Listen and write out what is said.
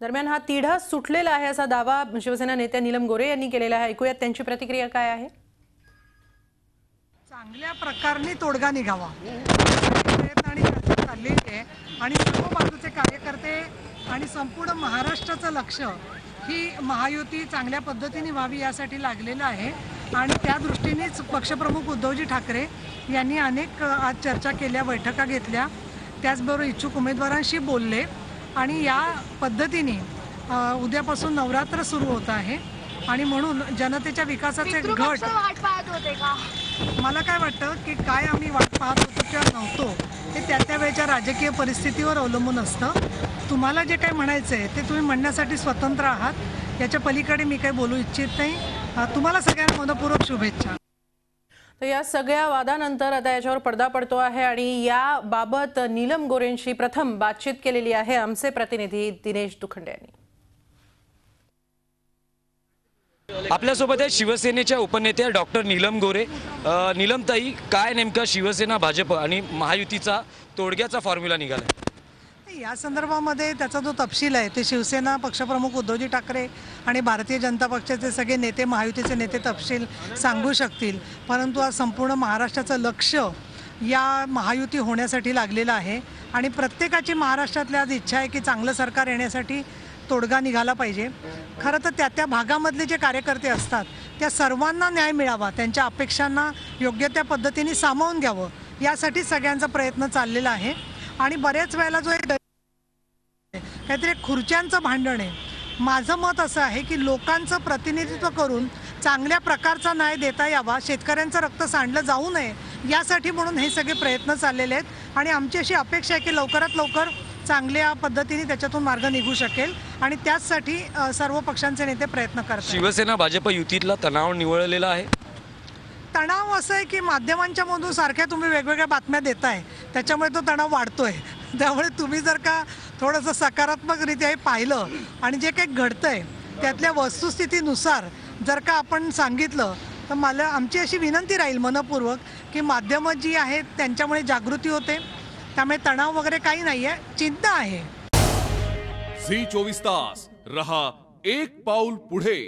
दरम्यान हा तिढा सुटलेला आहे असा दावा शिवसेना नेत्या नीलम गोरे यांनी केलेला आहे। ऐकूयात त्यांची प्रतिक्रिया काय आहे। चांगल्या प्रकारे तोडगा निघावा प्रयत्न आणि चर्चा चाललेली आहे आणि सर्व बाजूचे कार्यकर्ते आणि संपूर्ण महाराष्ट्राचं लक्ष ही महायुती चांगल्या पद्धतीने व्हावी यासाठी लागलेलं आहे आणि त्या दृष्टीनेच पक्षप्रमुख उद्धवजी ठाकरे यांनी अनेक आज चर्चा केल्या, बैठका घेतल्या, त्याचबरोबर इच्छुक उमेदवारांशी बोलले आणि या पद्धतीने उद्यापासून नवरात्र सुरू होत आहे आणि म्हणून जनतेच्या विकासाचे घट वाट पाहत होते का? मला काय वाटतं की काय आम्ही वाट पाहत होतो किंवा नव्हतो हे त्या वेळच्या राजकीय परिस्थितीवर अवलंबून असतं। तुम्हाला जे काही म्हणायचं आहे ते तुम्ही म्हणण्यासाठी स्वतंत्र आहात, याच्या पलीकडे मी काही बोलू इच्छित नाही। तुम्हाला सगळ्यांना मनपूर्वक शुभेच्छा। तर या सगळ्या वादानंतर आता याच्यावर पडदा पडतो आहे आणि याबाबत नीलम गोरेंशी प्रथम बातचीत केलेली आहे आमचे प्रतिनिधी दिनेश दुखंडे यांनी। आपल्यासोबत आहे शिवसेनेच्या उपनेत्या डॉक्टर नीलम गोरे। नीलमताई, काय नेमका शिवसेना भाजप आणि महायुतीचा तोडग्याचा फॉर्म्युला निघाला? या संदर्भामध्ये त्याचा जो तपशील आहे ते शिवसेना पक्षप्रमुख उद्धवजी ठाकरे आणि भारतीय जनता पक्षाचे सगळे नेते, महायुतीचे नेते तपशील सांगू शकतील, परंतु आज संपूर्ण महाराष्ट्राचं लक्ष या महायुती होण्यासाठी लागलेलं आहे आणि प्रत्येकाची महाराष्ट्रातल्या आज इच्छा आहे की चांगलं सरकार येण्यासाठी तोडगा निघाला पाहिजे। खरं तर त्या भागामधले जे कार्यकर्ते असतात त्या सर्वांना न्याय मिळावा, त्यांच्या अपेक्षांना योग्य त्या पद्धतीने सामावून घ्यावं यासाठी सगळ्यांचा प्रयत्न चाललेला आहे आणि बऱ्याच वेळेला जो काहीतरी खुर्च्यांचं भांडण आहे। माझं मत असं आहे की लोकांचं प्रतिनिधित्व करून चांगल्या प्रकारचा न्याय देता यावा, शेतकऱ्यांचं रक्त सांडलं जाऊ नये यासाठी म्हणून हे सगळे प्रयत्न चाललेले आहेत आणि आमची अशी अपेक्षा आहे की लवकरात लवकर चांगल्या पद्धतीने त्याच्यातून मार्ग निघू शकेल आणि त्याचसाठी सर्व पक्षांचे नेते प्रयत्न करतात। शिवसेना भाजप युतीतला तणाव निवळलेला आहे। तणाव असं आहे की माध्यमांच्या मधून सारख्या तुम्ही वेगवेगळ्या बातम्या देताय, त्याच्यामुळे तो तणाव वाढतोय। त्यामुळे तुम्ही जर का थोडंसं सकारात्मकरित्या हे पाहिलं आणि जे काही घडतंय त्यातल्या वस्तुस्थितीनुसार जर का आपण सांगितलं तर मला आमची अशी विनंती राहील मनपूर्वक की माध्यमं जी आहेत त्यांच्यामुळे जागृती होते, त्यामुळे तणाव वगैरे काही नाहीये, चिंता आहे। झी 24 तास रहा एक पाऊल पुढे।